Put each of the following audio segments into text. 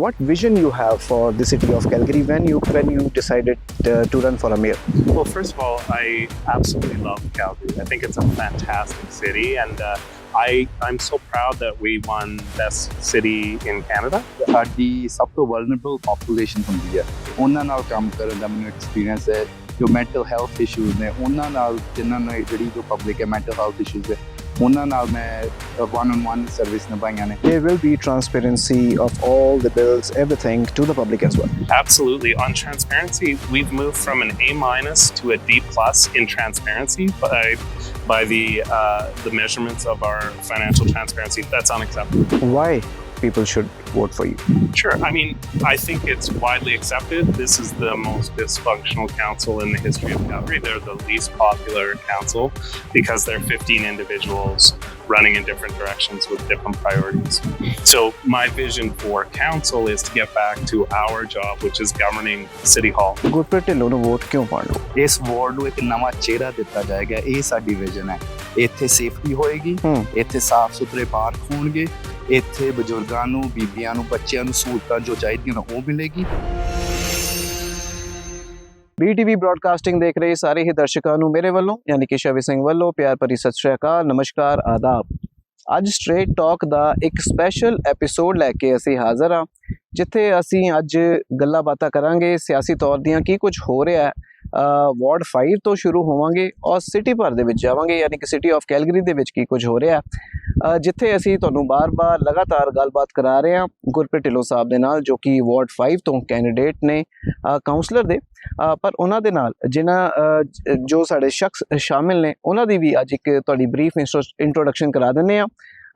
what vision you have for the city of Calgary when you decided to run for a mayor? Well, first of all, I absolutely love Calgary. I think it's a fantastic city, and I'm so proud that we won Best City in Canada. ਸਾਡੀ ਸਭ ਤੋਂ vulnerable population ਹੁੰਦੀ ਹੈ, ਉਹਨਾਂ ਨਾਲ ਕੰਮ ਕਰਨ ਦਾ ਮੈਨੂੰ ਐਕਸਪੀਰੀਅੰਸ ਹੈ। ਜੋ ਮੈਂਟਲ ਹੈਲਥ ਇਸ਼ੂਜ਼ ਨੇ ਉਹਨਾਂ ਨਾਲ, ਜਿਨ੍ਹਾਂ ਨਾਲ ਜਿਹੜੀ ਜੋ ਪਬਲਿਕ ਹੈ ਮੈਂਟਲ ਹੈਲਥ ਇਸ਼ੂਜ਼ ਹੈ, ਉਹਨਾਂ ਨਾਲ ਮੈਂ one-on-one ਸਰਵਿਸ ਨਿਭਾਈਆਂ ਨੇ। There will be transparency of all the bills, everything to the public as well. Absolutely. On transparency, we've moved from an A- to a D+ in transparency by the measurements of our financial transparency. That's unacceptable. Why people should vote for you? Sure. I mean, I think it's widely accepted. This is the most dysfunctional council in the history of Calgary. They're the least popular council because they're 15 individuals running in different directions with different priorities. So my vision for council is to get back to our job, which is governing City Hall. Gurpreet Dhillon ਨੂੰ vote ਕਿਉਂ ਪਾਉਣਾ? ਇਸ ward ਨੂੰ ਇੱਕ ਨਵਾਂ ਚਿਹਰਾ ਦਿੱਤਾ ਜਾਏਗਾ, ਇਹ ਸਾਡੀ ਵਿਜ਼ਨ ਹੈ। ਇੱਥੇ ਸੇਫਟੀ ਹੋਏਗੀ, ਇੱਥੇ ਸਾਫ਼ ਸੁਥਰੇ ਪਾਰਕ ਹੋਣਗੇ, ਇੱਥੇ ਬਜ਼ੁਰਗਾਂ ਨੂੰ, ਬੀਬੀਆਂ ਨੂੰ, ਬੱਚਿਆਂ ਨੂੰ ਸਹੂਲਤਾਂ ਜੋ ਚਾਹੀਦੀਆਂ ਨੇ ਉਹ ਮਿਲੇਗੀ। BTV ब्रॉडकास्टिंग देख रहे ਸਾਰੇ ਹੀ ਦਰਸ਼ਕਾਂ ਨੂੰ ਮੇਰੇ ਵੱਲੋਂ ਯਾਨੀ ਕਿ ਸ਼ਵੇਈ ਸਿੰਘ ਵੱਲੋਂ ਪਿਆਰ ਭਰੀ ਸਤਿ ਸ਼੍ਰੀ ਅਕਾਲ, ਨਮਸਕਾਰ, ਆਦਾਬ। ਅੱਜ ਸਟ੍ਰੇਟ ਟਾਕ ਦਾ ਇੱਕ ਸਪੈਸ਼ਲ ਐਪੀਸੋਡ ਲੈ ਕੇ ਅਸੀਂ ਹਾਜ਼ਰ ਹਾਂ, ਜਿੱਥੇ ਅਸੀਂ ਅੱਜ ਗੱਲਾਂ ਬਾਤਾਂ ਕਰਾਂਗੇ ਸਿਆਸੀ ਤੌਰ ਦੀਆਂ ਕੀ ਕੁਝ ਹੋ ਰਿਹਾ ਹੈ। ਵਾਰਡ 5 ਤੋਂ ਸ਼ੁਰੂ ਹੋਵਾਂਗੇ ਔਰ ਸਿਟੀ ਭਰ ਦੇ ਵਿੱਚ ਜਾਵਾਂਗੇ, ਯਾਨੀ ਕਿ ਸਿਟੀ ਆਫ ਕੈਲਗਰੀ ਦੇ ਵਿੱਚ ਕੀ ਕੁਝ ਹੋ ਰਿਹਾ, ਜਿੱਥੇ ਅਸੀਂ ਤੁਹਾਨੂੰ ਬਾਰ-ਬਾਰ ਲਗਾਤਾਰ ਗੱਲਬਾਤ ਕਰਾ ਰਹੇ ਹਾਂ ਗੁਰਪ੍ਰੀਤ ਢਿੱਲੋਂ ਸਾਹਿਬ ਦੇ ਨਾਲ, ਜੋ ਕਿ ਵਾਰਡ 5 ਤੋਂ ਕੈਂਡੀਡੇਟ ਨੇ ਕਾਉਂਸਲਰ ਦੇ। ਪਰ ਉਹਨਾਂ ਦੇ ਨਾਲ ਜਿਨ੍ਹਾਂ ਜੋ ਸਾਡੇ ਸ਼ਖਸ ਸ਼ਾਮਿਲ ਨੇ ਉਹਨਾਂ ਦੀ ਵੀ ਅੱਜ ਇੱਕ ਤੁਹਾਡੀ ਬਰੀਫ ਇੰਟਰੋਡਕਸ਼ਨ ਕਰਾ ਦਿੰਦੇ ਹਾਂ।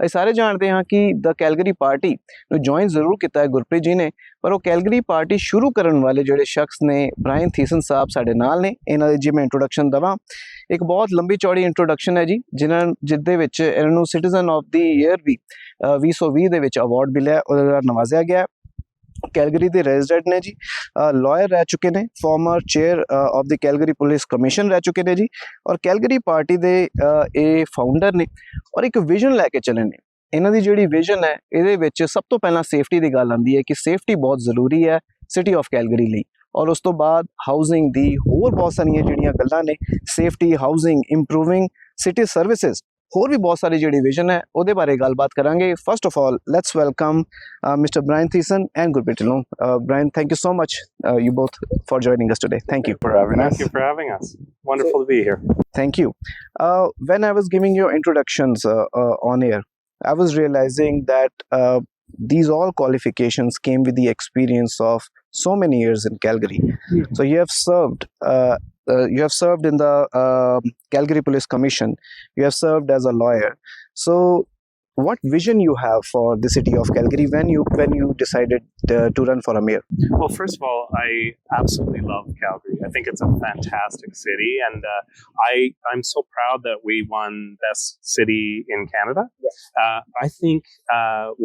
ਅਸੀਂ ਸਾਰੇ ਜਾਣਦੇ ਹਾਂ ਕਿ ਦ ਕੈਲਗਰੀ ਪਾਰਟੀ ਨੂੰ ਜੁਆਇਨ ਜ਼ਰੂਰ ਕੀਤਾ ਹੈ ਗੁਰਪ੍ਰੀਤ ਜੀ ਨੇ, ਪਰ ਉਹ ਕੈਲਗਰੀ ਪਾਰਟੀ ਸ਼ੁਰੂ ਕਰਨ ਵਾਲੇ ਜਿਹੜੇ ਸ਼ਖਸ ਨੇ ਬ੍ਰਾਇਨ ਥੀਸਨ ਸਾਹਿਬ ਸਾਡੇ ਨਾਲ ਨੇ। ਇਹਨਾਂ ਦੀ ਜੇ ਮੈਂ ਇੰਟਰੋਡਕਸ਼ਨ ਦੇਵਾਂ, ਇੱਕ ਬਹੁਤ ਲੰਬੀ ਚੌੜੀ ਇੰਟਰੋਡਕਸ਼ਨ ਹੈ ਜੀ, ਜਿਹਦੇ ਵਿੱਚ ਇਹਨਾਂ ਨੂੰ ਸਿਟੀਜ਼ਨ ਆਫ ਦੀ ਈਅਰ ਵੀ 2020 ਦੇ ਵਿੱਚ ਅਵਾਰਡ ਮਿਲਿਆ, ਉਹਦੇ ਨਾਲ ਨਵਾਜ਼ਿਆ ਗਿਆ। ਕੈਲਗਰੀ ਦੇ ਰੈਜ਼ੀਡੈਂਟ ਨੇ ਜੀ, ਲਾਇਰ ਰਹਿ ਚੁੱਕੇ ਨੇ, farmer chair of the Calgary police commission ਰਹਿ ਚੁੱਕੇ ਨੇ ਜੀ, ਔਰ ਕੈਲਗਰੀ ਪਾਰਟੀ ਦੇ ਇਹ ਫਾਊਂਡਰ ਨੇ ਔਰ ਇੱਕ ਵਿਜ਼ਨ ਲੈ ਕੇ ਚੱਲੇ ਨੇ। ਇਹਨਾਂ ਦੀ ਜਿਹੜੀ ਵਿਜ਼ਨ ਹੈ ਇਹਦੇ ਵਿੱਚ ਸਭ ਤੋਂ ਪਹਿਲਾਂ ਸੇਫਟੀ ਦੀ ਗੱਲ ਆਉਂਦੀ ਹੈ ਕਿ ਸੇਫਟੀ ਬਹੁਤ ਜ਼ਰੂਰੀ ਹੈ ਸਿਟੀ ਆਫ ਕੈਲਗਰੀ ਲਈ, ਔਰ ਉਸ ਤੋਂ ਬਾਅਦ ਹਾਊਸਿੰਗ ਦੀ ਹੋਰ ਬਹੁਤ ਸਾਰੀਆਂ ਜਿਹੜੀਆਂ ਗੱਲਾਂ ਨੇ, safety, housing, improving city services, ਹੋਰ ਵੀ ਬਹੁਤ ਸਾਰੀ ਜਿਹੜੀ ਵਿਜ਼ਨ ਹੈ ਉਹਦੇ ਬਾਰੇ ਗੱਲਬਾਤ ਕਰਾਂਗੇ। First of all let's welcome Mr. Brian Thiessen and Gurpreet Dhillon. Brian, thank you so much, you both, for joining us today. Thank you for having us. Thank you for having us. Wonderful to be here. Thank you. When I was giving your introductions on air, I was realizing that these all qualifications came with the experience of so many years in Calgary. So you have served in the Calgary Police Commission. You have served as a lawyer. So what vision you have for the city of Calgary when you decided to run for a mayor? Well, first of all, I absolutely love Calgary. I think it's a fantastic city, and I'm so proud that we won Best City in Canada. Yes. I think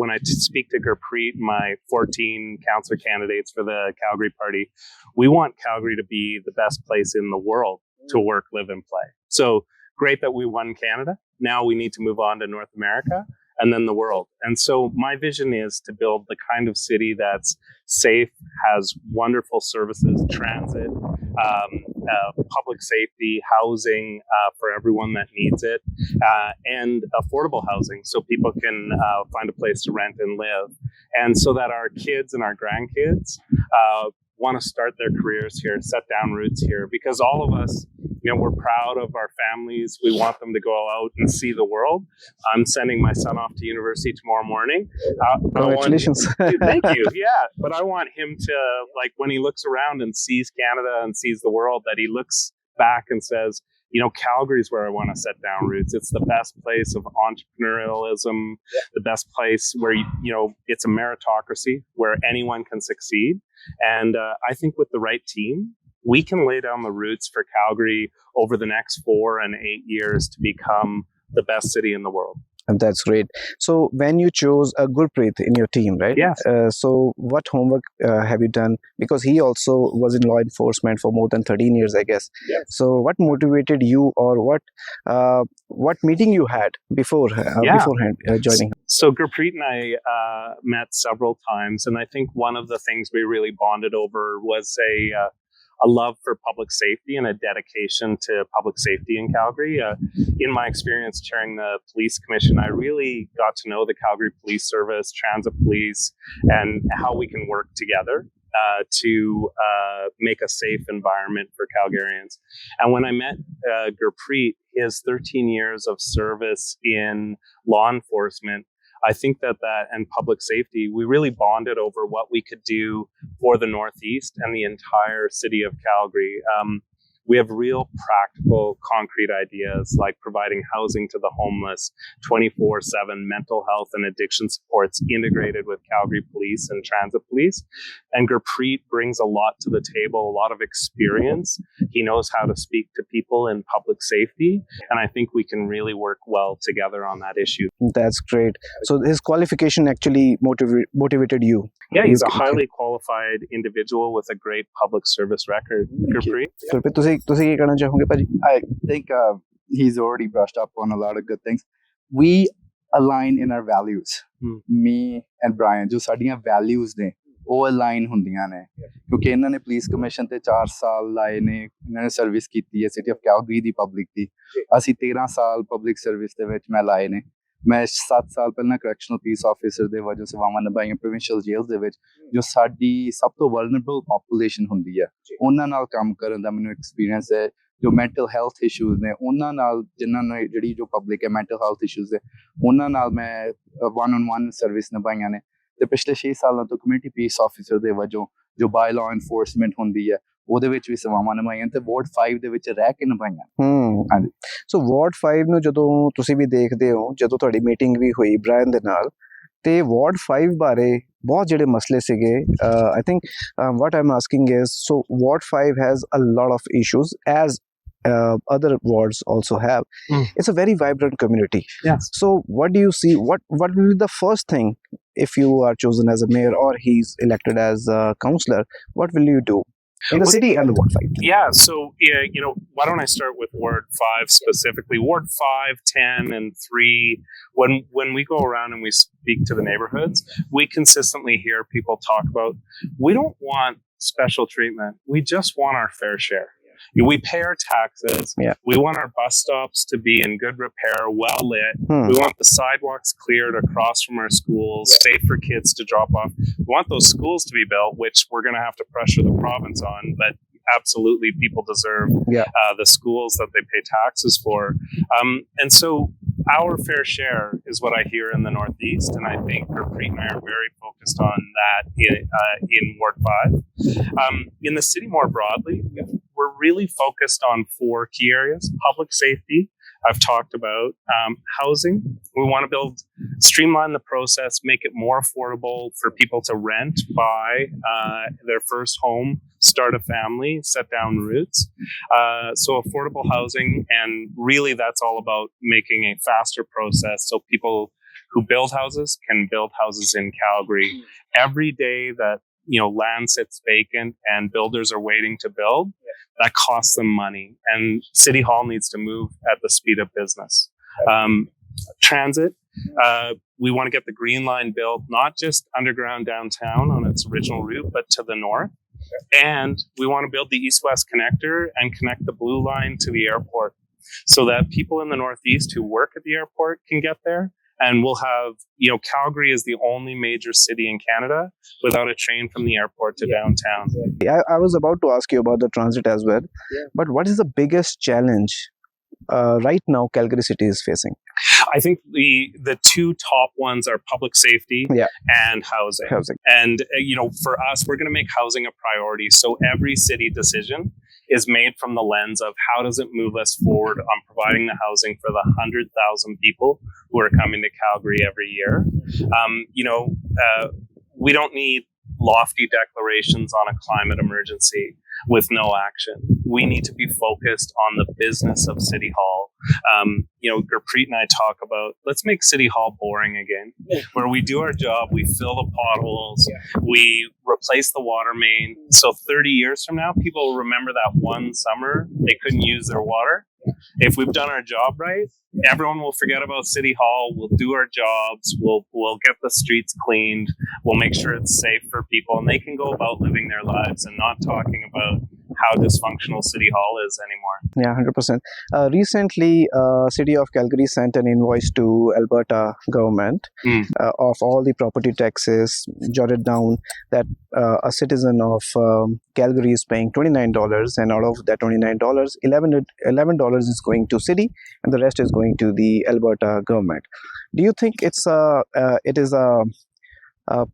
when I speak to Gurpreet, my 14 councillor candidates for the Calgary party, we want Calgary to be the best place in the world to work, live, and play. So great that we won Canada. Now we need to move on to North America and then the world. And so my vision is to build the kind of city that's safe, has wonderful services, transit, public safety, housing for everyone that needs it, and affordable housing so people can find a place to rent and live. And so that our kids and our grandkids want to start their careers here, set down roots here, because all of us, we're proud of our families. We want them to go out and see the world. I'm sending my son off to university tomorrow morning. Congratulations. Thank you. Yeah. But I want him to, like, when he looks around and sees Canada and sees the world, that he looks back and says, Calgary's where I want to set down roots. It's the best place of entrepreneurialism, the best place where, it's a meritocracy where anyone can succeed. And I think with the right team, we can lay down the roots for Calgary over the next 4 and 8 years to become the best city in the world. And that's great. So when you chose Gurpreet in your team, right? Yes. So what homework have you done? Because he also was in law enforcement for more than 13 years, I guess. Yes. So what motivated you, or what meeting you had beforehand joining? So Gurpreet and I met several times, and I think one of the things we really bonded over was a love for public safety and a dedication to public safety in Calgary. In my experience chairing the police commission, I really got to know the Calgary Police Service, Transit Police, and how we can work together to make a safe environment for Calgarians. And when I met Gurpreet, his 13 years of service in law enforcement, I think that and public safety, we really bonded over what we could do for the Northeast and the entire city of Calgary. We have real practical, concrete ideas like providing housing to the homeless, 24/7 mental health and addiction supports integrated with Calgary Police and Transit Police. And Gurpreet brings a lot to the table, a lot of experience. He knows how to speak to people in public safety. And I think we can really work well together on that issue. That's great. So his qualification actually motivated you. Yeah, he's a highly qualified individual with a great public service record. Gurpreet? Gurpreet, ਤੁਸੀਂ ਕੀ ਕਹਿਣਾ ਚਾਹੋਗੇ ਭਾਜੀ? I think he's already brushed up on a lot of good things. We align in our values. Me and Brian, ਜੋ ਸਾਡੀਆਂ values ਨੇ ਉਹ align ਹੁੰਦੀਆਂ ਨੇ ਕਿਉਂਕਿ ਇਹਨਾਂ ਨੇ ਪੁਲਿਸ ਕਮਿਸ਼ਨ ਤੇ 4 ਸਾਲ ਲਾਏ ਨੇ, ਇਹਨਾਂ ਨੇ ਸਰਵਿਸ ਕੀਤੀ ਹੈ city of Calgary the public ਦੀ। ਅਸੀਂ 13 ਸਾਲ ਪਬਲਿਕ ਸਰਵਿਸ ਦੇ ਵਿੱਚ ਮੈਂ ਲਾਏ ਨੇ। ਮੈਂ 7 ਸਾਲ ਪਹਿਲਾਂ ਕਰੈਕਸ਼ਨਲ ਪੀਸ ਆਫਿਸਰ ਦੇ ਵਜੋਂ ਸੇਵਾਵਾਂ ਨਿਭਾਈਆਂ ਪ੍ਰੋਵਿੰਸ਼ੀਅਲ ਜੇਲ੍ਹ ਦੇ ਵਿੱਚ, ਜੋ ਸਾਡੀ ਸਭ ਤੋਂ ਵਲਨਰੇਬਲ ਪੋਪੂਲੇਸ਼ਨ ਹੁੰਦੀ ਹੈ ਉਹਨਾਂ ਨਾਲ ਕੰਮ ਕਰਨ ਦਾ ਮੈਨੂੰ ਐਕਸਪੀਰੀਅੰਸ ਹੈ। ਜੋ ਮੈਂਟਲ ਹੈਲਥ ਇਸ਼ੂਜ਼ ਨੇ ਉਹਨਾਂ ਨਾਲ, ਜਿਨ੍ਹਾਂ ਨੂੰ ਜਿਹੜੀ ਜੋ ਪਬਲਿਕ ਹੈ ਮੈਂਟਲ ਹੈਲਥ ਇਸ਼ੂਜ਼ ਹੈ ਉਹਨਾਂ ਨਾਲ ਮੈਂ 1-on-1 ਸਰਵਿਸ ਨਿਭਾਈਆਂ ਨੇ। ਤੇ ਪਿਛਲੇ 6 ਸਾਲਾਂ ਤੋਂ ਕਮਿਊਨਿਟੀ ਪੀਸ ਆਫਿਸਰ ਦੇ ਵਜੋਂ ਜੋ ਬਾਈ ਲਾਅ ਐਨਫੋਰਸਮੈਂਟ ਹੁੰਦੀ ਹੈ ਉਹਦੇ ਵਿੱਚ ਵੀ ਸੇਵਾਵਾਂ ਨਿਭਾਈਆਂ ਤੇ ਵਾਰਡ 5 ਦੇ ਵਿੱਚ ਰਹਿ ਕੇ ਨਿਭਾਈਆਂ। ਹਾਂਜੀ। ਸੋ ਵਾਰਡ 5 ਨੂੰ ਜਦੋਂ ਤੁਸੀਂ ਵੀ ਦੇਖਦੇ ਹੋ, ਜਦੋਂ ਤੁਹਾਡੀ ਮੀਟਿੰਗ ਵੀ ਹੋਈ ਬ੍ਰਾਇਨ ਦੇ ਨਾਲ, ਤੇ ਵਾਰਡ 5 ਬਾਰੇ ਬਹੁਤ ਜਿਹੜੇ ਮਸਲੇ ਸੀਗੇ, I think what I am asking is, so ward 5 has a lot of issues as other wards also have. It's a very vibrant community. Yes. So what do you see, what will be the first thing if you are chosen as a mayor or he's elected as a councillor? What will you do in the city and the Ward 5? Yeah, so why don't I start with Ward 5 specifically? Ward 5, 10, and 3. When we go around and we speak to the neighborhoods, we consistently hear people talk about, we don't want special treatment. We just want our fair share. We pay our taxes. Yeah. We want our bus stops to be in good repair, well lit. We want the sidewalks cleared across from our schools, safe for kids to drop off. We want those schools to be built, which we're going to have to pressure the province on, but absolutely people deserve the schools that they pay taxes for. And so our fair share is what I hear in the Northeast, and I think Gurpreet and I are very focused on that in Ward 5. In the city more broadly, we're really focused on 4 key areas. Public safety, I've talked about. Housing, we want to streamline the process, make it more affordable for people to rent, buy their first home, start a family, set down roots. So affordable housing, and really that's all about making a faster process so people who build houses can build houses in Calgary. Every day that land sits vacant and builders are waiting to build, that costs them money, and City Hall needs to move at the speed of business. Transit, we want to get the Green Line built, not just underground downtown on its original route, but to the north. And we want to build the east-west connector and connect the Blue Line to the airport so that people in the Northeast who work at the airport can get there. And we'll have, Calgary is the only major city in Canada without a train from the airport to downtown. I was about to ask you about the transit as well. But what is the biggest challenge right now Calgary city is facing? I think the 2 top ones are public safety and housing. And, for us, we're going to make housing a priority. So every city decision is made from the lens of how does it move us forward on providing the housing for the 100,000 people who are coming to Calgary every year. We don't need lofty declarations on a climate emergency with no action. we need to be focused on the business of City Hall. Gurpreet and I talk about, let's make City Hall boring again, where we do our job, we fill the potholes, we replace the water main. So 30 years from now, people will remember that one summer they couldn't use their water. If we've done our job right, everyone will forget about City Hall. We'll do our jobs. We'll get the streets cleaned. We'll make sure it's safe for people, and they can go about living their lives and not talking about how dysfunctional City Hall is anymore. Yeah, 100%. Recently, City of Calgary sent an invoice to Alberta government of all the property taxes, jotted down that a citizen of Calgary is paying $29, and out of that $29, $11 is going to city, and the rest is going to the Alberta government. Do you think it is a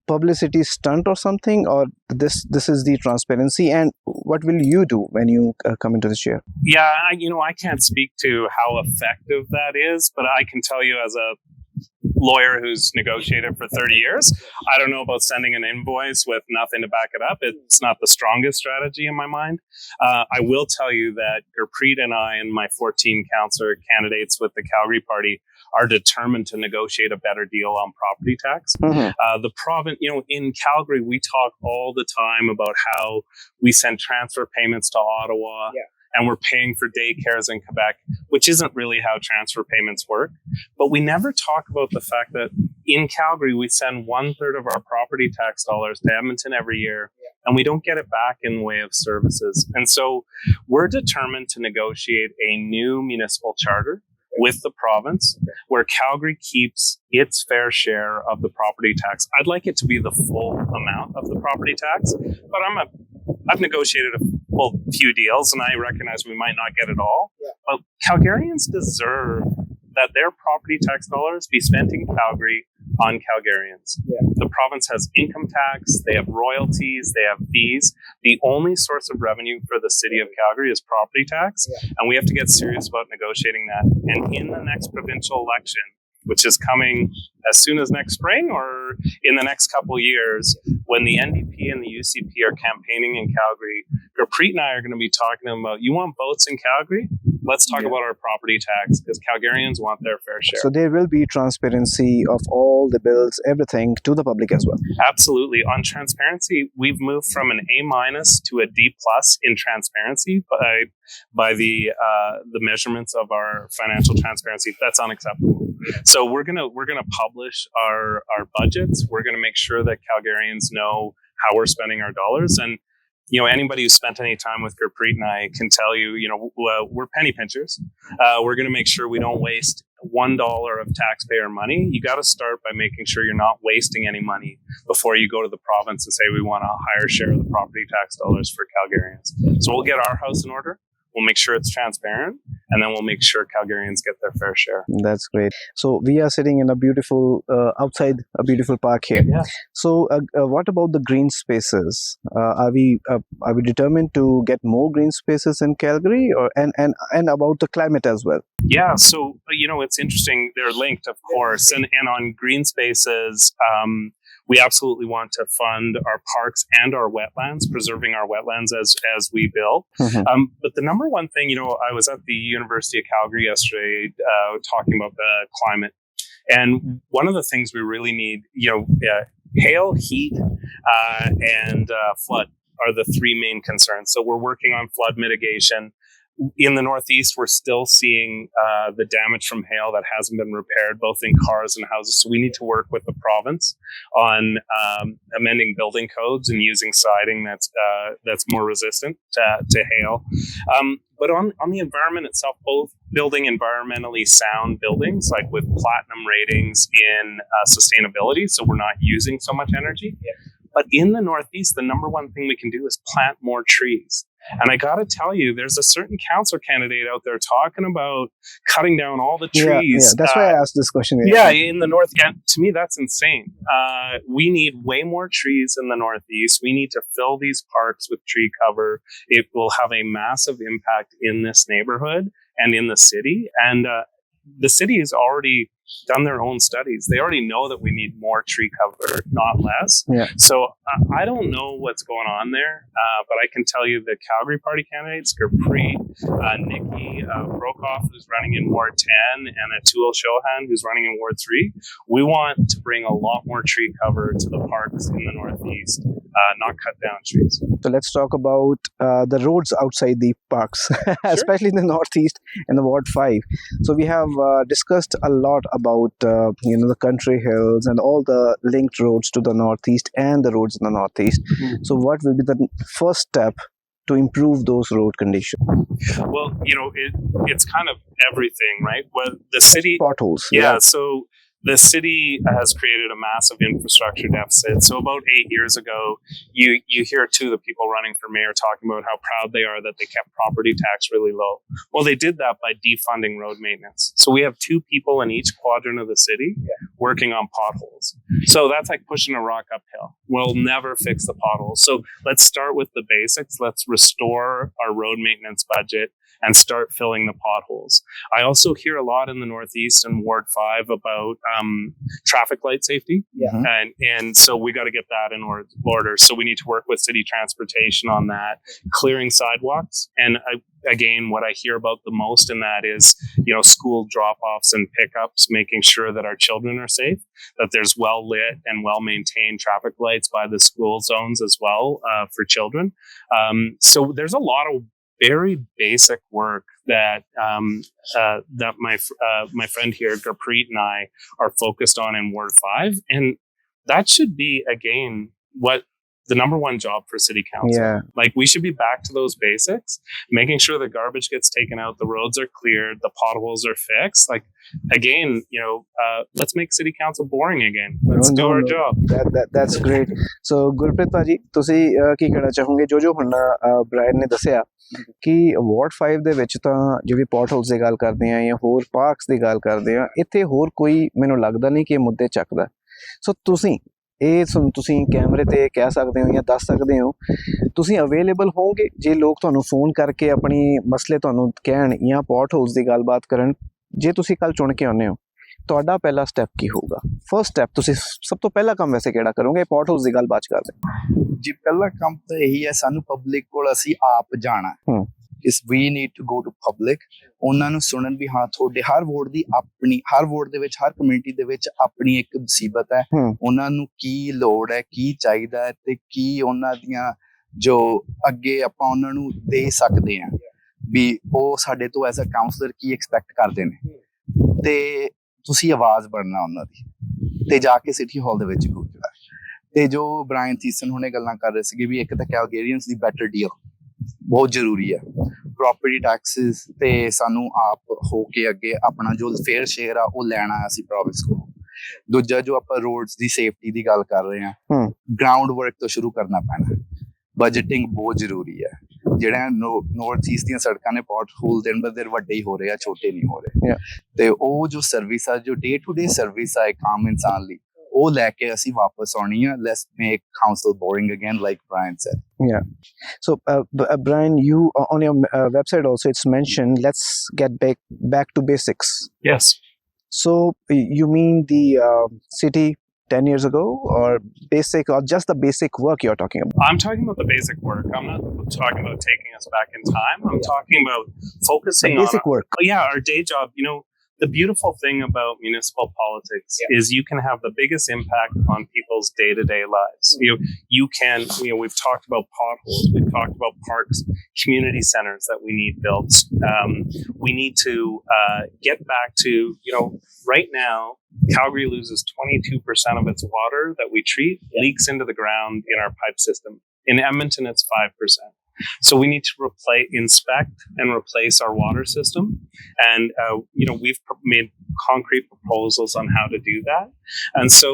publicity stunt or something, or this is the transparency? And what will you do when you come into the chair? Yeah, I can't speak to how effective that is, but I can tell you as a lawyer who's negotiated for 30 years, I don't know about sending an invoice with nothing to back it up. It's not the strongest strategy in my mind. I will tell you that Gurpreet and I and my 14 councillor candidates with the Calgary party are determined to negotiate a better deal on property tax. The province, in Calgary, we talk all the time about how we send transfer payments to Ottawa. And we're paying for daycares in Quebec, which isn't really how transfer payments work. But we never talk about the fact that in Calgary, we send 1/3 of our property tax dollars to Edmonton every year, and we don't get it back in the way of services. And so we're determined to negotiate a new municipal charter with the province where Calgary keeps its fair share of the property tax. I'd like it to be the full amount of the property tax, but I've negotiated a few deals, and I recognize we might not get it all. But Calgarians deserve that their property tax dollars be spent in Calgary on Calgarians. The province has income tax, they have royalties, they have fees. The only source of revenue for the city of Calgary is property tax, and we have to get serious about negotiating that. And in the next provincial election, which is coming as soon as next spring or in the next couple of years, when the NDP and the UCP are campaigning in Calgary, Gurpreet and I are going to be talking to them about, you want votes in Calgary? Let's talk about our property tax, because Calgarians want their fair share. So there will be transparency of all the bills, everything to the public as well. Absolutely. On transparency, we've moved from an A- to a D+ in transparency by the measurements of our financial transparency. That's unacceptable. So we're gonna publish our budgets. We're gonna make sure that Calgarians know how we're spending our dollars. And anybody who's spent any time with Gurpreet and I can tell you, we're penny pinchers. We're going to make sure we don't waste $1 of taxpayer money. You got to start by making sure you're not wasting any money before you go to the province and say we want a higher share of the property tax dollars for Calgarians. So we'll get our house in order. We'll make sure it's transparent, and then we'll make sure Calgarians get their fair share. That's great. So we are sitting in a beautiful, outside a beautiful park here. Yeah. So what about the green spaces? Are we determined to get more green spaces in Calgary, and about the climate as well? Yeah. So, it's interesting. They're linked, of course. And on green spaces, we absolutely want to fund our parks and our wetlands, preserving our wetlands as we build. But the number one thing, I was at the University of Calgary yesterday talking about the climate. And one of the things we really need, hail, heat, and flood are the three main concerns. So we're working on flood mitigation. In the Northeast, we're still seeing the damage from hail that hasn't been repaired, both in cars and houses. So we need to work with the province on amending building codes and using siding that's more resistant to hail. But on the environment itself, both building environmentally sound buildings, like with platinum ratings in sustainability, so we're not using so much energy. But in the Northeast, the number one thing we can do is plant more trees. And I got to tell you, there's a certain councillor candidate out there talking about cutting down all the trees. Yeah. That's why I asked this question. Yeah, in the North. Yeah, to me, that's insane. We need way more trees in the Northeast. We need to fill these parks with tree cover. It will have a massive impact in this neighborhood and in the city. And the city is already done their own studies. They already know that we need more tree cover, not less. Yeah. So I don't know what's going on there, but I can tell you the Calgary Party candidates, Gurpreet, Nikki Brokoff, who's running in Ward 10, and Atul Chauhan, who's running in Ward 3, we want to bring a lot more tree cover to the parks in the Northeast, not cut down trees. So let's talk about the roads outside the parks, especially in the Northeast and the Ward 5. So we have discussed a lot about the country hills and all the linked roads to the Northeast and the roads in the Northeast. So what will be the first step to improve those road conditions? Well, it's kind of everything, right? Well, the city Potholes. Yeah. So the city has created a massive infrastructure deficit. So about 8 years ago, you hear too the people running for mayor talking about how proud they are that they kept property tax really low. Well, they did that by defunding road maintenance. So we have 2 people in each quadrant of the city working on potholes. So that's like pushing a rock uphill. We'll never fix the potholes. So let's start with the basics. Let's restore our road maintenance budget and start filling the potholes. I also hear a lot in the Northeast and Ward 5 about traffic light safety. Yeah. And so we got to get that in order. So we need to work with city transportation on that, clearing sidewalks. And again, what I hear about the most in that is, school drop-offs and pickups, making sure that our children are safe, that there's well-lit and well-maintained traffic lights by the school zones as well for children. So there's a lot of very basic work that that my friend here, Gurpreet, and I are focused on in Ward 5, and that should be again what the number one job for city council. Yeah. Like we should be back to those basics, making sure the garbage gets taken out, the roads are cleared, the potholes are fixed. Like again, let's make city council boring again. Let's do our job. That's great. So Gurpreet Paji, ਤੁਸੀਂ ਕੀ ਕਹਿਣਾ ਚਾਹੋਗੇ ਜੋ ਹੁਣ Brian ਨੇ ਦੱਸਿਆ ਕਿ ward 5 ਦੇ ਵਿੱਚ ਤਾਂ ਜਿਵੇਂ ਪੋਟਹੋਲਸ ਦੀ ਗੱਲ ਕਰਦੇ ਆ ਜਾਂ ਹੋਰ ਪਾਰਕਸ ਦੀ ਗੱਲ ਕਰਦੇ ਆ, ਇੱਥੇ ਹੋਰ ਕੋਈ ਮੈਨੂੰ ਲੱਗਦਾ ਨਹੀਂ ਕਿ ਇਹ ਮੁੱਦੇ ਚੱਕਦਾ। ਸੋ ਤੁਸੀਂ ਕੈਮਰੇ ਤੇ ਕਹਿ ਸਕਦੇ ਹੋ ਜਾਂ ਦੱਸ ਸਕਦੇ ਹੋ, ਤੁਸੀਂ ਅਵੇਲੇਬਲ ਹੋਵੋਗੇ ਜੇ ਲੋਕ ਤੁਹਾਨੂੰ ਫੋਨ ਕਰਕੇ ਆਪਣੀ ਮਸਲੇ ਤੁਹਾਨੂੰ ਕਹਿਣ ਜਾਂ ਪੋਟਹੋਲਸ ਦੀ ਗੱਲਬਾਤ ਕਰਨ? ਜੇ ਤੁਸੀਂ ਕੱਲ ਚੁਣ ਕੇ ਆਉਂਦੇ ਹੋ, ਤੁਹਾਡਾ ਪਹਿਲਾ ਸਟੈਪ ਕੀ ਹੋਊਗਾ? ਫਸਟ ਸਟੈਪ ਤੁਸੀਂ ਸਭ ਤੋਂ ਪਹਿਲਾ ਕੰਮ ਵੈਸੇ ਕਿਹੜਾ ਕਰੋਗੇ? ਪੋਟਹੋਲਸ ਦੀ ਗੱਲ ਬਾਅਦ ਚ ਕਰਦੇ ਜੀ। ਪਹਿਲਾ ਕੰਮ ਤਾਂ ਇਹੀ ਹੈ, ਸਾਨੂੰ ਪਬਲਿਕ ਕੋਲ ਅਸੀਂ ਆਪ ਜਾਣਾ। ਇਸ we need to go to public, ਉਹਨਾਂ ਨੂੰ ਸੁਣਨ ਵੀ ਹਾਂ ਤੁਹਾਡੇ ਹਰ ਵੋਟ ਦੇ ਵਿੱਚ ਹਰ ਕਮਿਊਨਿਟੀ ਦੇ ਵਿੱਚ ਆਪਣੀ ਇੱਕ ਮੁਸੀਬਤ ਹੈ, ਉਹਨਾਂ ਨੂੰ ਕੀ ਲੋੜ ਹੈ, ਕੀ ਚਾਹੀਦਾ ਹੈ ਤੇ ਕੀ ਉਹਨਾਂ ਦੀਆਂ ਜੋ ਅੱਗੇ ਆਪਾਂ ਉਹਨਾਂ ਨੂੰ ਦੇ ਸਕਦੇ ਹਾਂ, ਵੀ ਉਹ ਸਾਡੇ ਤੋਂ ਐਜ਼ ਅ ਕਾਉਂਸਲਰ ਕੀ ਐਕਸਪੈਕਟ ਕਰਦੇ ਨੇ, ਤੇ ਤੁਸੀਂ ਆਵਾਜ਼ ਬਣਨਾ ਉਹਨਾਂ ਦੀ ਤੇ ਜਾ ਕੇ ਸਿਟੀ ਹਾਲ ਦੇ ਵਿੱਚ ਗੂੰਜਣਾ। ਤੇ ਜੋ ਬ੍ਰਾਇਨ ਥੀਸਨ ਹੁਣੇ ਗੱਲਾਂ ਕਰ ਰਹੇ ਸੀਗੇ ਵੀ ਇੱਕ ਤਾਂ ਕੈਲਗੇਰੀਅਨਸ ਦੀ ਬੈਟਰ ਡੀਲ ਬਹੁਤ ਜ਼ਰੂਰੀ ਹੈ, ਪ੍ਰੋਪਰਟੀ ਟੈਕਸਿਸ ਤੇ ਸਾਨੂੰ ਆਪ ਹੋ ਕੇ ਅੱਗੇ ਆਪਣਾ ਜੋ ਫੇਅਰ ਸ਼ੇਅਰ ਆ ਉਹ ਲੈਣਾ ਅਸੀਂ ਪ੍ਰੋਵਿੰਸ ਕੋਲ। ਦੂਜਾ ਜੋ ਆਪਾਂ ਰੋਡਸ ਦੀ ਸੇਫਟੀ ਦੀ ਗੱਲ ਕਰ ਰਹੇ ਹਾਂ, ਗਰਾਊਂਡ ਵਰਕ ਤੋਂ ਸ਼ੁਰੂ ਕਰਨਾ ਪੈਣਾ। ਬਜਟਿੰਗ ਬਹੁਤ ਜ਼ਰੂਰੀ ਹੈ। ਜਿਹੜਾ ਨੌਰਥ ਈਸਟ ਦੀਆਂ ਸੜਕਾਂ ਨੇ ਪੋਟ ਹੋਲ ਦਿਨ ਬ ਦਿਨ ਵੱਡੇ ਹੀ ਹੋ ਰਹੇ ਆ, ਛੋਟੇ ਨਹੀਂ ਹੋ ਰਹੇ। ਤੇ ਉਹ ਜੋ ਸਰਵਿਸ ਆ, ਜੋ ਡੇ ਟੂ ਡੇ ਸਰਵਿਸ ਆ ਇੱਕ ਆਮ ਇਨਸਾਨ ਲਈ, ਉਹ ਲੈ ਕੇ ਅਸੀਂ ਵਾਪਸ ਆਉਣੀ ਆ। Let's make council boring again, like Brian said. Yeah. So Brian, you on your website also it's mentioned let's get back to basics. Yes. So you mean the city 10 years ago, or basic, or just the basic work you're talking about? I'm talking about the basic work. I'm not talking about taking us back in time. I'm talking about focusing the basic work. Our day job. The beautiful thing about municipal politics is you can have the biggest impact on people's day-to-day lives. You can, we've talked about potholes, we've talked about parks, community centers that we need built. We need to get back to, right now, Calgary loses 22% of its water that we treat, leaks into the ground in our pipe system. In Edmonton, it's 5%. So we need to inspect and replace our water system. And, we've made concrete proposals on how to do that. And so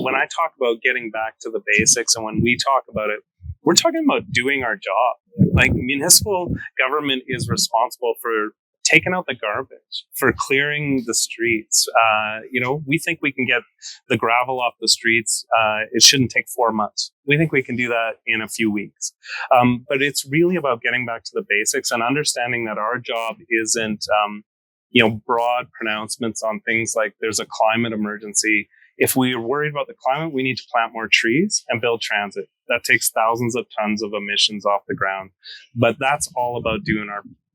when I talk about getting back to the basics, and when we talk about it, we're talking about doing our job. Like municipal government is responsible for taking out the garbage, for clearing the streets. We think we can get the gravel off the streets. It shouldn't take 4 months. We think we can do that in a few weeks. But it's really about getting back to the basics and understanding that our job isn't broad pronouncements on things like there's a climate emergency. If we are worried about the climate, we need to plant more trees and build transit. That takes thousands of tons of emissions off the ground. But that's all about doing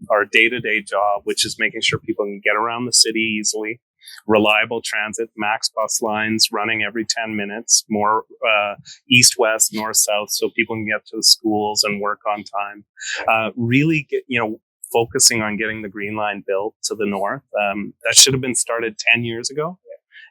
our day-to-day job, which is making sure people can get around the city easily, reliable transit, max bus lines running every 10 minutes, more east-west, north-south, so people can get to the schools and work on time. Really get, focusing on getting the Green Line built to the north. That should have been started 10 years ago.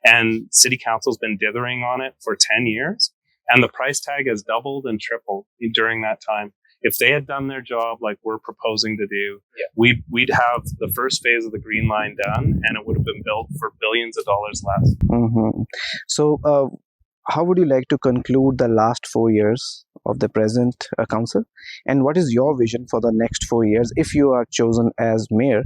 And City Council's been dithering on it for 10 years. And the price tag has doubled and tripled during that time. If they had done their job like we're proposing to do, we'd have the first phase of the Green Line done, and it would have been built for billions of dollars less. Mm-hmm. So how would you like to conclude the last 4 years of the present council? And what is your vision for the next 4 years? If you are chosen as mayor,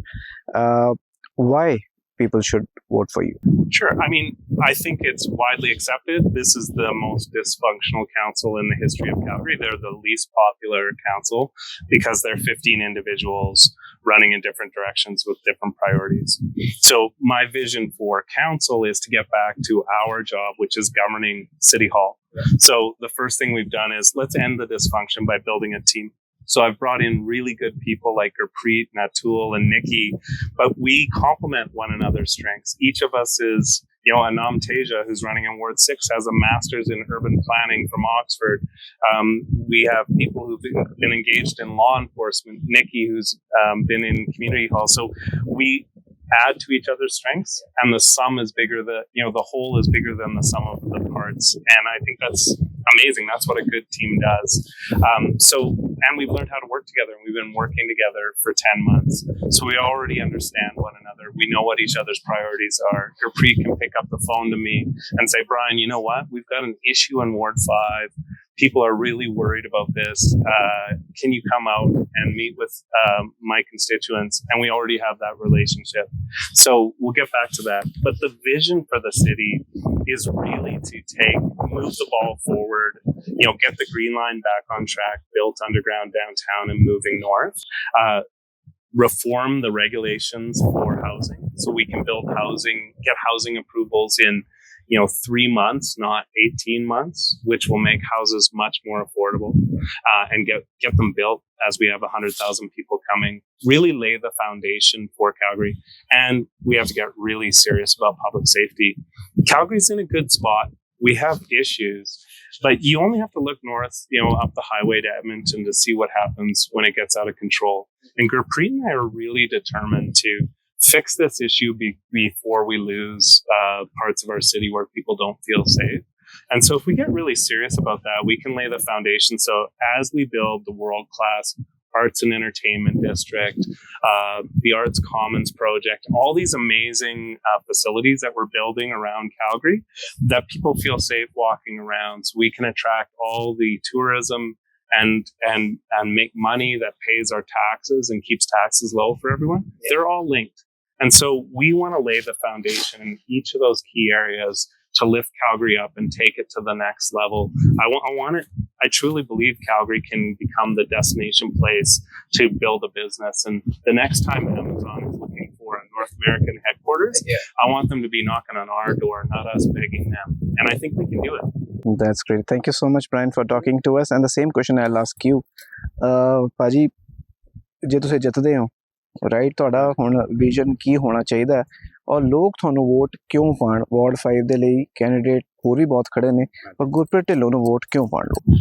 why people should vote for you? Sure. I mean, I think it's widely accepted. This is the most dysfunctional council in the history of Calgary. They're the least popular council because they're 15 individuals running in different directions with different priorities. So my vision for council is to get back to our job, which is governing City Hall. So the first thing we've done is let's end the dysfunction by building a team. So I've brought in really good people like Gurpreet, Natul, and Nikki, but we complement one another's strengths. Each of us is, Anam Teja, who's running in Ward 6, has a master's in urban planning from Oxford. We have people who've been engaged in law enforcement. Nikki, who's been in community hall. So we add to each other's strengths, and the sum is bigger. The whole is bigger than the sum of the parts, and I think that's amazing. That's what a good team does. And we've learned how to work together, and we've been working together for 10 months. So we already understand one another. We know what each other's priorities are. Gurpreet can pick up the phone to me and say, Brian, you know what? We've got an issue in Ward 5. People are really worried about this. Can you come out and meet with my constituents? And we already have that relationship. So we'll get back to that. But the vision for the city is really to move the ball forward, get the Green Line back on track, built underground downtown and moving north, reform the regulations for housing so we can build housing, get housing approvals in 3 months, not 18 months, which will make houses much more affordable, and get them built as we have 100,000 people coming. Really lay the foundation for Calgary. And we have to get really serious about public safety. Calgary's in a good spot. We have issues, but you only have to look north, up the highway to Edmonton to see what happens when it gets out of control. And Gurpreet and I are really determined to fix this issue before we lose parts of our city where people don't feel safe. And so if we get really serious about that, we can lay the foundation. So as we build the world-class Arts and Entertainment District, the Arts Commons Project, all these amazing facilities that we're building around Calgary, that people feel safe walking around, so we can attract all the tourism and make money that pays our taxes and keeps taxes low for everyone. They're all linked. And so we want to lay the foundation in each of those key areas to lift Calgary up and take it to the next level. I truly believe Calgary can become the destination place to build a business. And the next time Amazon is looking for a North American headquarters, I want them to be knocking on our door, not us begging them. And I think we can do it. That's great. Thank you so much, Brian, for talking to us. And the same question I'll ask you. Paji, ਜੇ ਤੁਸੀਂ ਜਿੱਤਦੇ ਹੋ, right, ਤੁਹਾਡਾ ਹੁਣ vision ਕੀ ਹੋਣਾ ਚਾਹੀਦਾ ਔਰ ਲੋਕ ਤੁਹਾਨੂੰ ਵੋਟ ਕਿਉਂ ਪਾਣ? ਵਾਰਡ 5 ਦੇ ਲਈ ਕੈਂਡੀਡੇਟ ਹੋਰ ਵੀ ਬਹੁਤ ਖੜੇ ਨੇ, ਪਰ ਗੁਰਪ੍ਰੀਤ ਢਿੱਲੋਂ ਨੂੰ ਵੋਟ ਕਿਉਂ ਪਾਣ ਲੋ?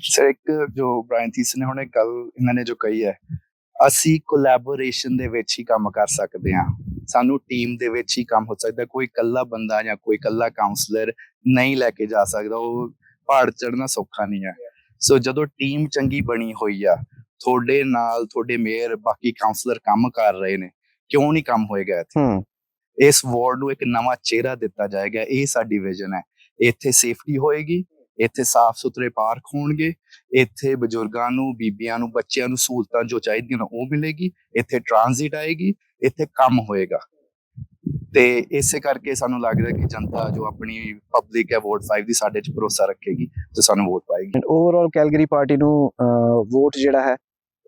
ਸਰ, ਇੱਕ ਜੋ ਬ੍ਰਾਇਨ ਥੀਸਨ ਨੇ ਹੁਣੇ ਗੱਲ ਇਹਨਾਂ ਨੇ ਜੋ ਕਹੀ ਹੈ, ਅਸੀਂ ਕੋਲੈਬੋਰੇਸ਼ਨ ਦੇ ਵਿੱਚ ਹੀ ਕੰਮ ਕਰ ਸਕਦੇ ਹਾਂ। ਸਾਨੂੰ ਟੀਮ ਦੇ ਵਿੱਚ ਹੀ ਕੰਮ ਹੋ ਸਕਦਾ। ਕੋਈ ਇਕੱਲਾ ਬੰਦਾ ਜਾਂ ਕੋਈ ਇਕੱਲਾ ਕਾਉਂਸਲਰ ਨਹੀਂ ਲੈ ਕੇ ਜਾ ਸਕਦਾ। ਉਹ ਪਹਾੜ ਚੜ੍ਹਨਾ ਸੌਖਾ ਨਹੀਂ ਹੈ। ਸੋ ਜਦੋਂ ਟੀਮ ਚੰਗੀ ਬਣੀ ਹੋਈ ਆ, ਤੁਹਾਡੇ ਨਾਲ ਤੁਹਾਡੇ ਮੇਅਰ ਬਾਕੀ ਕਾਉਂਸਲਰ ਕੰਮ ਕਰ ਰਹੇ ਨੇ, ਕਿਉਂ ਨਹੀਂ ਕੰਮ ਹੋਏਗਾ ਇੱਥੇ? ਇਸ ਵਾਰਡ ਨੂੰ ਇੱਕ ਨਵਾਂ ਚਿਹਰਾ ਦਿੱਤਾ ਜਾਏਗਾ। ਇਹ ਸਾਡੀ ਵਿਜ਼ਨ ਹੈ। ਇੱਥੇ ਸੇਫਟੀ ਹੋਏਗੀ, ਇੱਥੇ ਸਾਫ਼ ਸੁਥਰੇ ਪਾਰਕ ਹੋਣਗੇ, ਇੱਥੇ ਬਜ਼ੁਰਗਾਂ ਨੂੰ, ਬੀਬੀਆਂ ਨੂੰ, ਬੱਚਿਆਂ ਨੂੰ ਸਹੂਲਤਾਂ ਜੋ ਚਾਹੀਦੀਆਂ ਨੇ ਉਹ ਮਿਲੇਗੀ, ਇੱਥੇ ਟ੍ਰਾਂਜ਼ਿਟ ਆਏਗੀ, ਇੱਥੇ ਕੰਮ ਹੋਏਗਾ। ਤੇ ਇਸੇ ਕਰਕੇ ਸਾਨੂੰ ਲੱਗਦਾ ਕਿ ਜਨਤਾ ਜੋ ਆਪਣੀ ਪਬਲਿਕ ਹੈ ਵਾਰਡ 5 ਦੀ ਸਾਡੇ 'ਚ ਭਰੋਸਾ ਰੱਖੇਗੀ ਤੇ ਸਾਨੂੰ ਵੋਟ ਪਾਏਗੀ। ਓਵਰਆਲ ਕੈਲਗਰੀ ਪਾਰਟੀ ਨੂੰ ਵੋਟ ਜਿਹੜਾ ਹੈ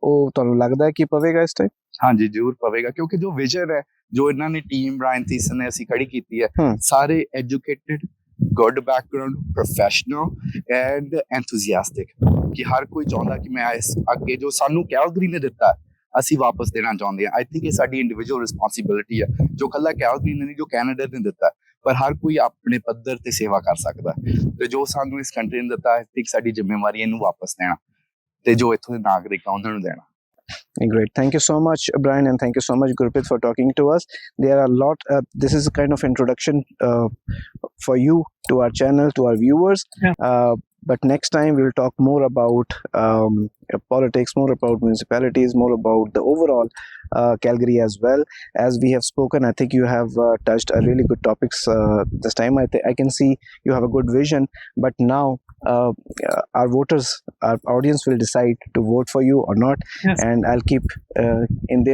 ਉਹ ਤੁਹਾਨੂੰ ਲੱਗਦਾ ਕਿ ਪਵੇਗਾ ਇਸ ਟਾਈਮ? ਹਾਂਜੀ ਜ਼ਰੂਰ ਪਵੇਗਾ, ਕਿਉਂਕਿ ਜੋ ਵਿਜ਼ਨ ਹੈ, ਜੋ ਇਹਨਾਂ ਨੇ ਟੀਮ ਬ੍ਰਾਇਨ ਥੀਸਨ ਨੇ ਅਸੀਂ ਖੜੀ ਕੀਤੀ ਹੈ, ਹਮ। ਸਾਰੇ educated, good background, professional and enthusiastic, ਕਿ ਹਰ ਕੋਈ ਚਾਹੁੰਦਾ ਕਿ ਮੈਂ ਇਸ ਅੱਗੇ ਜੋ ਸਾਨੂੰ ਕੈਲਗਰੀ ਨੇ ਦਿੱਤਾ ਅਸੀਂ ਵਾਪਸ ਦੇਣਾ ਚਾਹੁੰਦੇ ਹਾਂ। ਆਈ ਥਿੰਕ ਇਹ ਸਾਡੀ ਇੰਡੀਵਿਜੂਅਲ ਰਿਸਪੌਂਸਿਬਿਲਿਟੀ ਹੈ, ਜੋ ਇਕੱਲਾ ਕੈਲਗਰੀ ਨੇ ਨਹੀਂ, ਜੋ ਕੈਨੇਡਾ ਨੇ ਦਿੱਤਾ, ਪਰ ਹਰ ਕੋਈ ਆਪਣੇ ਪੱਧਰ ਤੇ ਸੇਵਾ ਕਰ ਸਕਦਾ, ਤੇ ਜੋ ਸਾਨੂੰ ਇਸ ਕੰਟਰੀ ਨੇ ਦਿੱਤਾ, ਆਈ ਥਿੰਕ ਸਾਡੀ ਜ਼ਿੰਮੇਵਾਰੀ ਇਹਨੂੰ ਵਾਪਸ ਦੇਣਾ, ਤੇ ਜੋ ਇੱਥੋਂ ਦੇ ਨਾਗਰਿਕ ਆ ਉਹਨਾਂ ਨੂੰ ਦੇਣਾ। Great. Thank you so much, Brian, and thank you so much, Gurpreet, for talking to us. There are a lot. This is a kind of introduction for you to our channel, to our viewers. Yeah. But next time we'll talk more about politics, more about municipalities, more about the overall Calgary as well. As we have spoken, I think you have touched a really good topics this time. I can see you have a good vision, but now our voters, our audience will decide to vote for you or not. Yes. And I'll keep in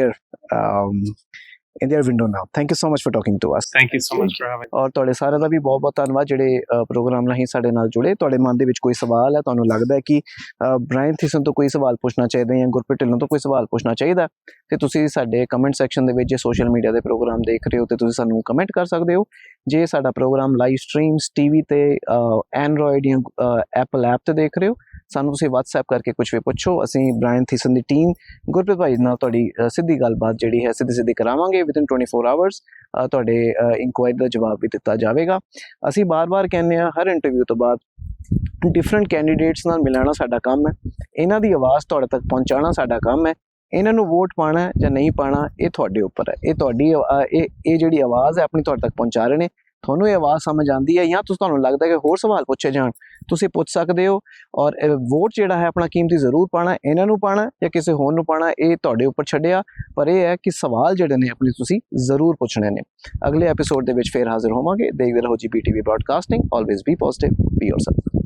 their window now. Thank you so much for talking to us. Thank you so much for having me. ਔਰ ਤੁਹਾਡੇ ਸਾਰਿਆਂ ਦਾ ਵੀ ਬਹੁਤ ਬਹੁਤ ਧੰਨਵਾਦ ਜਿਹੜੇ programme ਰਾਹੀਂ ਸਾਡੇ ਨਾਲ ਜੁੜੇ। ਤੁਹਾਡੇ ਮਨ ਦੇ ਵਿੱਚ ਕੋਈ ਸਵਾਲ ਹੈ, ਤੁਹਾਨੂੰ ਲੱਗਦਾ ਹੈ ਕਿ ਬ੍ਰਾਇਨ ਥੀਸਨ ਤੋਂ ਕੋਈ ਸਵਾਲ ਪੁੱਛਣਾ ਚਾਹੀਦਾ ਜਾਂ ਗੁਰਪ੍ਰੀਤ ਢਿੱਲੋਂ ਤੋਂ ਕੋਈ ਸਵਾਲ ਪੁੱਛਣਾ ਚਾਹੀਦਾ, ਤੇ ਤੁਸੀਂ ਸਾਡੇ ਕਮੈਂਟ ਸੈਕਸ਼ਨ ਦੇ ਵਿੱਚ ਜੇ ਸੋਸ਼ਲ ਮੀਡੀਆ ਦੇ ਪ੍ਰੋਗਰਾਮ ਦੇਖ ਰਹੇ ਹੋ ਤੇ ਤੁਸੀਂ ਸਾਨੂੰ ਕਮੈਂਟ ਕਰ ਸਕਦੇ ਹੋ। ਜੇ ਸਾਡਾ ਪ੍ਰੋਗਰਾਮ ਲਾਈਵ ਸਟ੍ਰੀਮਸ ਟੀਵੀ ਤੇ ਐਂਡਰੋਇਡ ਜਾਂ ਐਪਲ ਐਪ ਤੇ ਦੇਖ ਰਹੇ ਹੋ, ਸਾਨੂੰ ਤੁਸੀਂ WhatsApp ਕਰਕੇ ਕੁਝ ਵੀ ਪੁੱਛੋ। ਅਸੀਂ ਬ੍ਰਾਇਨ ਥੀਸਨ ਦੀ ਟੀਮ ਗੁਰਪ੍ਰੀਤ ਭਾਈ ਨਾਲ ਤੁਹਾਡੀ ਸਿੱਧੀ ਗੱਲਬਾਤ ਜਿਹੜੀ ਹੈ ਸਿੱਧੀ ਕਰਾਵਾਂਗੇ। ਵਿਦਿਨ 24 ਆਵਰਸ ਤੁਹਾਡੇ ਇਨਕੁਆਇਰੀ ਦਾ ਜਵਾਬ ਵੀ ਦਿੱਤਾ ਜਾਵੇਗਾ। ਅਸੀਂ ਬਾਰ-ਬਾਰ ਕਹਿੰਦੇ ਹਾਂ, ਹਰ ਇੰਟਰਵਿਊ ਤੋਂ ਬਾਅਦ ਡਿਫਰੈਂਟ ਕੈਂਡੀਡੇਟਸ ਨਾਲ ਮਿਲਾਣਾ ਸਾਡਾ ਕੰਮ ਹੈ, ਇਹਨਾਂ ਦੀ ਆਵਾਜ਼ ਤੁਹਾਡੇ ਤੱਕ ਪਹੁੰਚਾਉਣਾ ਸਾਡਾ ਕੰਮ ਹੈ। ਇਹਨਾਂ ਨੂੰ ਵੋਟ ਪਾਉਣਾ ਜਾਂ ਨਹੀਂ ਪਾਉਣਾ ਇਹ ਤੁਹਾਡੇ ਉੱਪਰ ਹੈ। ਇਹ ਤੁਹਾਡੀ ਇਹ ਜਿਹੜੀ ਆਵਾਜ਼ ਹੈ ਆਪਣੀ ਤੁਹਾਡੇ ਤੱਕ ਪਹੁੰਚਾ ਰਹੇ ਨੇ। ਤੁਹਾਨੂੰ ਇਹ ਆਵਾਜ਼ ਸਮਝ ਆਉਂਦੀ ਹੈ ਜਾਂ ਤੁਹਾਨੂੰ ਲੱਗਦਾ ਕਿ ਹੋਰ ਸਵਾਲ ਪੁੱਛੇ ਜਾਣ, ਤੁਸੀਂ ਪੁੱਛ ਸਕਦੇ ਹੋ। ਔਰ ਵੋਟ ਜਿਹੜਾ ਹੈ ਆਪਣਾ ਕੀਮਤੀ ਜ਼ਰੂਰ ਪਾਉਣਾ, ਇਹਨਾਂ ਨੂੰ ਪਾਉਣਾ ਜਾਂ ਕਿਸੇ ਹੋਰ ਨੂੰ ਪਾਉਣਾ ਇਹ ਤੁਹਾਡੇ ਉੱਪਰ ਛੱਡਿਆ, ਪਰ ਇਹ ਹੈ ਕਿ ਸਵਾਲ ਜਿਹੜੇ ਨੇ ਆਪਣੇ ਤੁਸੀਂ ਜ਼ਰੂਰ ਪੁੱਛਣੇ ਨੇ। ਅਗਲੇ ਐਪੀਸੋਡ ਦੇ ਵਿੱਚ ਫੇਰ ਹਾਜ਼ਰ ਹੋਵਾਂਗੇ। ਦੇਖਦੇ ਰਹੋ ਜੀ BTV broadcasting. Always B positive, B yourself.